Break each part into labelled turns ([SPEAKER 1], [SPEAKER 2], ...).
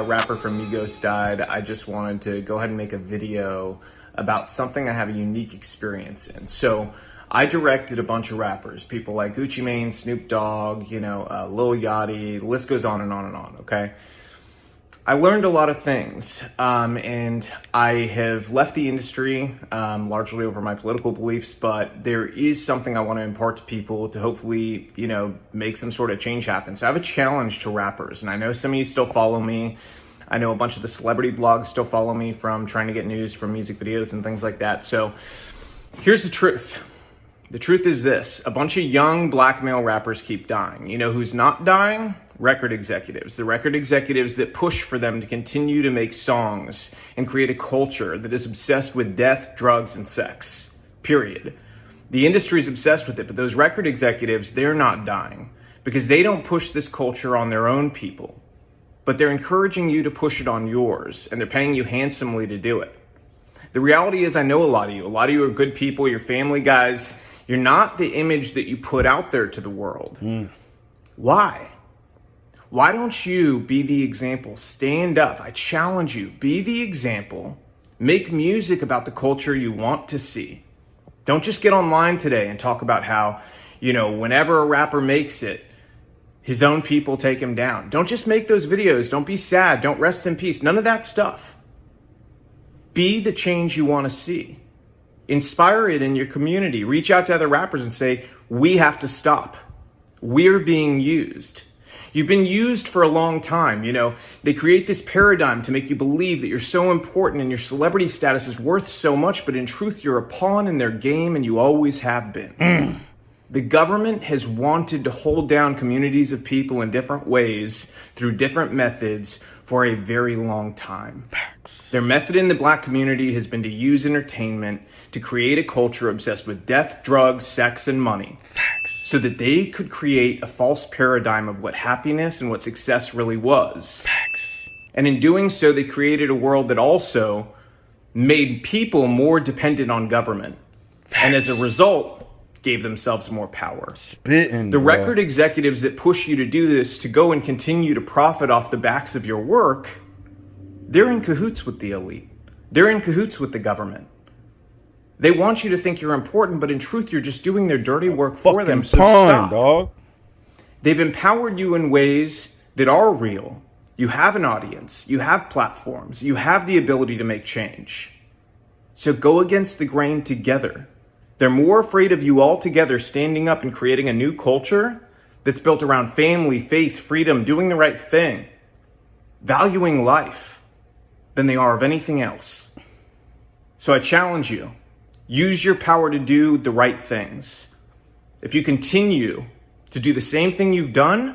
[SPEAKER 1] rapper from Migos died, I just wanted to go ahead and make a video about something I have a unique experience in. So I directed a bunch of rappers, people like Gucci Mane, Snoop Dogg, Lil Yachty, the list goes on and on and on, okay? I learned a lot of things, and I have left the industry largely over my political beliefs, but there is something I want to impart to people to hopefully, make some sort of change happen. So I have a challenge to rappers, and I know some of you still follow me. I know a bunch of the celebrity blogs still follow me from trying to get news from music videos and things like that. So here's the truth. The truth is this: a bunch of young black male rappers keep dying. You know who's not dying? Record executives. The record executives that push for them to continue to make songs and create a culture that is obsessed with death, drugs, and sex. Period. The industry's obsessed with it, but those record executives, they're not dying because they don't push this culture on their own people, but they're encouraging you to push it on yours, and they're paying you handsomely to do it. The reality is, I know a lot of you. A lot of you are good people. You're family guys. You're not the image that you put out there to the world. Why? Why don't you be the example? Stand up. I challenge you. Be the example. Make music about the culture you want to see. Don't just get online today and talk about how, whenever a rapper makes it, his own people take him down. Don't just make those videos. Don't be sad. Don't rest in peace. None of that stuff. Be the change you want to see. Inspire it in your community. Reach out to other rappers and say, we have to stop. We're being used. You've been used for a long time. They create this paradigm to make you believe that you're so important and your celebrity status is worth so much, but in truth, you're a pawn in their game and you always have been. The government has wanted to hold down communities of people in different ways through different methods for a very long time.
[SPEAKER 2] Facts.
[SPEAKER 1] Their method in the black community has been to use entertainment to create a culture obsessed with death, drugs, sex, and money.
[SPEAKER 2] Facts.
[SPEAKER 1] So that they could create a false paradigm of what happiness and what success really was.
[SPEAKER 2] Facts.
[SPEAKER 1] And in doing so, they created a world that also made people more dependent on government.
[SPEAKER 2] Facts.
[SPEAKER 1] And as a result, gave themselves more power.
[SPEAKER 2] Spitting.
[SPEAKER 1] The record executives that push you to do this, to go and continue to profit off the backs of your work, they're in cahoots with the elite. They're in cahoots with the government. They want you to think you're important, but in truth, you're just doing their dirty work for them. So stop.
[SPEAKER 2] Dog.
[SPEAKER 1] They've empowered you in ways that are real. You have an audience. You have platforms. You have the ability to make change. So go against the grain together. They're more afraid of you all together standing up and creating a new culture that's built around family, faith, freedom, doing the right thing, valuing life, than they are of anything else. So I challenge you. Use your power to do the right things. If you continue to do the same thing you've done,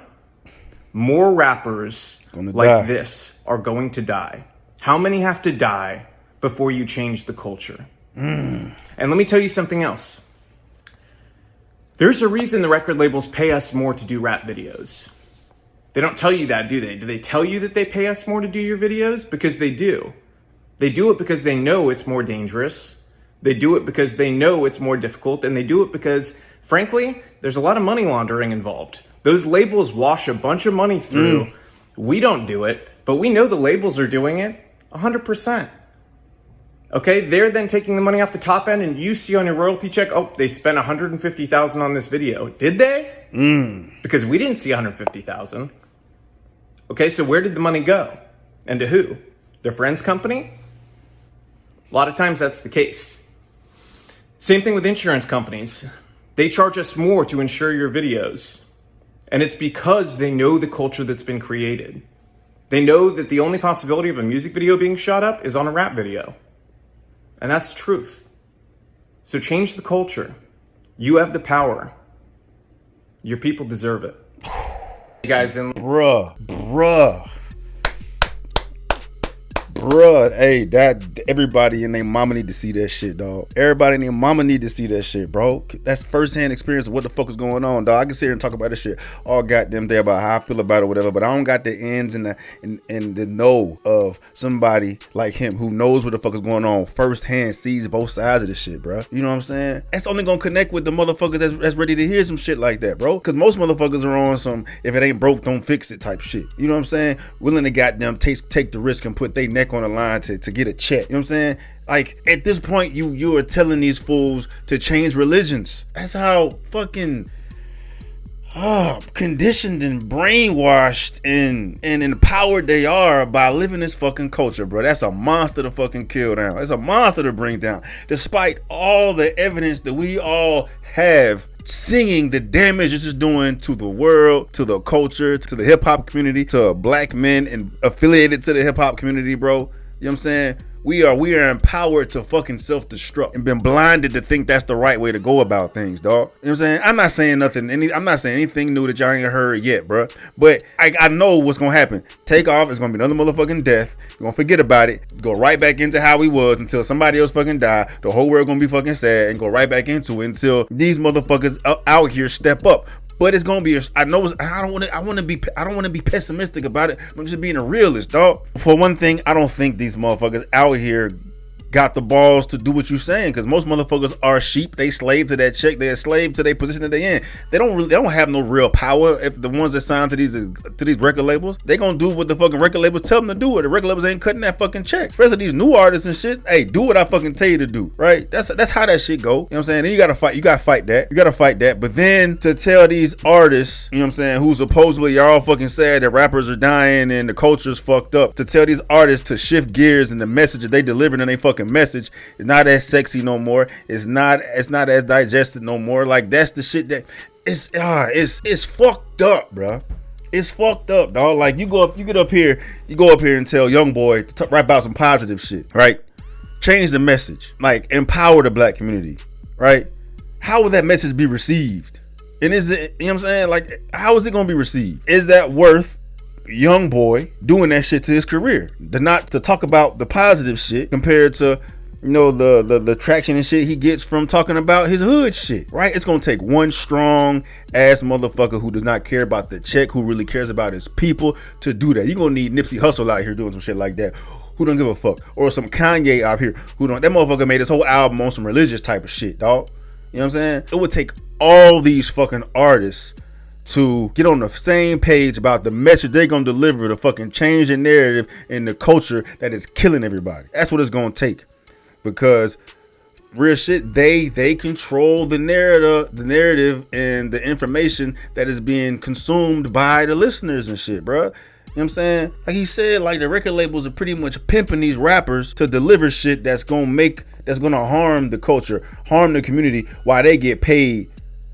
[SPEAKER 1] more rappers like this are going to die. How many have to die before you change the culture? And let me tell you something else. There's a reason the record labels pay us more to do rap videos. They don't tell you that, do they? Do they tell you that they pay us more to do your videos? Because they do. They do it because they know it's more dangerous. They do it because they know it's more difficult. And they do it because, frankly, there's a lot of money laundering involved. Those labels wash a bunch of money through. We don't do it, but we know the labels are doing it 100%. Okay, they're then taking the money off the top end, and you see on your royalty check, oh, they spent $150,000 on this video. Did they? Because we didn't see $150,000. Okay, so where did the money go? And to who? Their friend's company? A lot of times that's the case. Same thing with insurance companies. They charge us more to insure your videos. And it's because they know the culture that's been created. They know that the only possibility of a music video being shot up is on a rap video. And that's the truth. So change the culture. You have the power. Your people deserve it. You guys,
[SPEAKER 2] bruh. Bruh, hey, that everybody and their mama need to see that shit, dog. Everybody and their mama need to see that shit, bro. That's firsthand experience of what the fuck is going on, dog. I can sit here and talk about this shit all goddamn day about how I feel about it, whatever. But I don't got the ends and the know of somebody like him who knows what the fuck is going on firsthand, sees both sides of this shit, bro. You know what I'm saying? That's only gonna connect with the motherfuckers that's ready to hear some shit like that, bro. Because most motherfuckers are on some if it ain't broke, don't fix it type shit. You know what I'm saying? Willing to goddamn take the risk and put their neck on the line to get a check. You know what I'm saying? Like, at this point, you are telling these fools to change religions. That's how fucking conditioned and brainwashed and empowered they are by living this fucking culture, bro. That's a monster to fucking kill down. That's a monster to bring down. Despite all the evidence that we all have seeing the damage this is doing to the world, to the culture, to the hip-hop community, to black men and affiliated to the hip-hop community, bro. You know what I'm saying? We are empowered to fucking self-destruct and been blinded to think that's the right way to go about things, dog. You know what I'm saying? I'm not saying anything new that y'all ain't heard yet, bro. But I know what's gonna happen. Take off, it's gonna be another motherfucking death. You're gonna forget about it, go right back into how we was until somebody else fucking die. The whole world gonna be fucking sad and go right back into it until these motherfuckers out here step up. But it's gonna be. I don't want to be pessimistic about it. I'm just being a realist, dog. For one thing, I don't think these motherfuckers out here got the balls to do what you're saying, because most motherfuckers are sheep. They slave to that check. They're slave to their position that they in. They don't have no real power. If the ones that signed to these record labels, they gonna do what the fucking record labels tell them to do. Or the record labels ain't cutting that fucking check. Especially these new artists and shit. Hey, do what I fucking tell you to do, right? That's how that shit go. You know what I'm saying? Then you gotta fight that. But then to tell these artists, you know what I'm saying, who supposedly y'all all fucking sad that rappers are dying and the culture's fucked up, to tell these artists to shift gears and the message that they delivered in they fucking message is not as sexy no more. It's not as digested no more. Like, that's the shit that it's fucked up, bro. It's fucked up, dog. Like, you go up here and tell young boy to rap about some positive shit, right? Change the message, like empower the black community, right? How would that message be received? And is it, you know what I'm saying? Like, how is it gonna be received? Is that worth young boy doing that shit to his career? To talk about the positive shit compared to, you know, the traction and shit he gets from talking about his hood shit, right? It's gonna take one strong ass motherfucker who does not care about the check, who really cares about his people, to do that. You're gonna need Nipsey Hussle out here doing some shit like that, who don't give a fuck, or some Kanye out here who don't. That motherfucker made his whole album on some religious type of shit, dog. You know what I'm saying? It would take all these fucking artists to get on the same page about the message they're gonna deliver to fucking change the narrative and the culture that is killing everybody. That's what it's gonna take, because real shit, they control the narrative and the information that is being consumed by the listeners and shit, bro. You know what I'm saying? Like he said, like, the record labels are pretty much pimping these rappers to deliver shit that's gonna harm the culture, harm the community, while they get paid,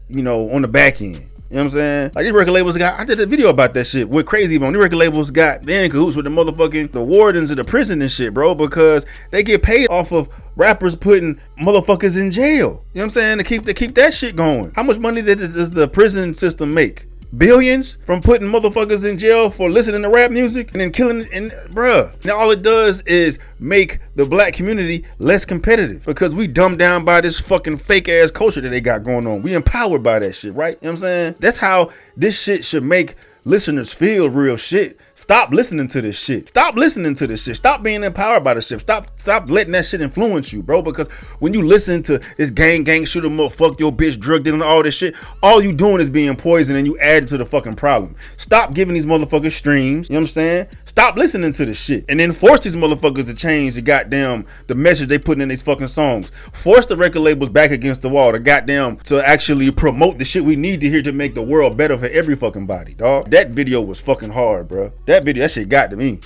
[SPEAKER 2] you know, on the back end. You know what I'm saying? Like, these record labels I did a video about that shit with Crazy Bone. These record labels they in cahoots with the wardens of the prison and shit, bro, because they get paid off of rappers putting motherfuckers in jail. You know what I'm saying? To keep that shit going. How much money does the prison system make? Billions from putting motherfuckers in jail for listening to rap music and then killing, and bruh. Now all it does is make the black community less competitive, because we dumbed down by this fucking fake ass culture that they got going on. We empowered by that shit, right? You know what I'm saying? That's how this shit should make listeners feel real shit. Stop listening to this shit. Stop listening to this shit. Stop being empowered by the shit. Stop letting that shit influence you, bro. Because when you listen to this gang shoot 'em up, fuck your bitch, drug dealing, all this shit, all you doing is being poisoned, and you add to the fucking problem. Stop giving these motherfuckers streams. You know what I'm saying? Stop listening to this shit, and then force these motherfuckers to change the message they putting in these fucking songs. Force the record labels back against the wall to actually promote the shit we need to hear to make the world better for every fucking body, dog. That video was fucking hard, bro. That shit got to me.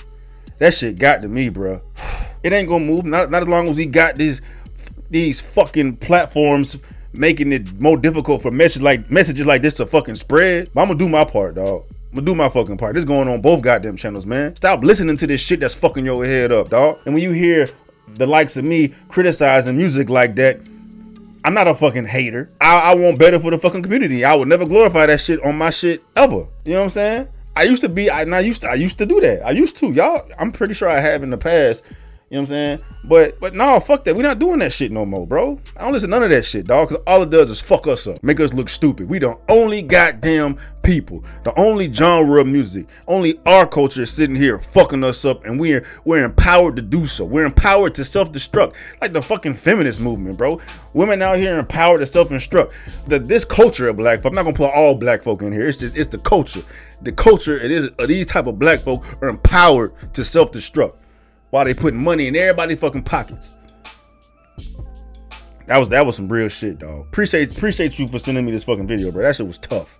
[SPEAKER 2] That shit got to me, bro. It ain't gonna move. Not as long as we got these fucking platforms making it more difficult for messages like this to fucking spread. But I'm gonna do my part, dog. I'm gonna do my fucking part. This is going on both goddamn channels, man. Stop listening to this shit that's fucking your head up, dog. And when you hear the likes of me criticizing music like that, I'm not a fucking hater. I want better for the fucking community. I would never glorify that shit on my shit ever. You know what I'm saying? I used to be, I used to do that. I used to, y'all. I'm pretty sure I have in the past. You know what I'm saying? But no, fuck that. We're not doing that shit no more, bro. I don't listen to none of that shit, dog. Because all it does is fuck us up, make us look stupid. We the only goddamn people, the only genre of music, only our culture is sitting here fucking us up, and we're empowered to do so. We're empowered to self-destruct, like the fucking feminist movement, bro. Women out here empowered to self-destruct. This culture of black folk, I'm not gonna put all black folk in here. It's the culture. The culture it is these type of black folk are empowered to self-destruct. While they putting money in everybody's fucking pockets. That was some real shit, dog. Appreciate you for sending me this fucking video, bro. That shit was tough.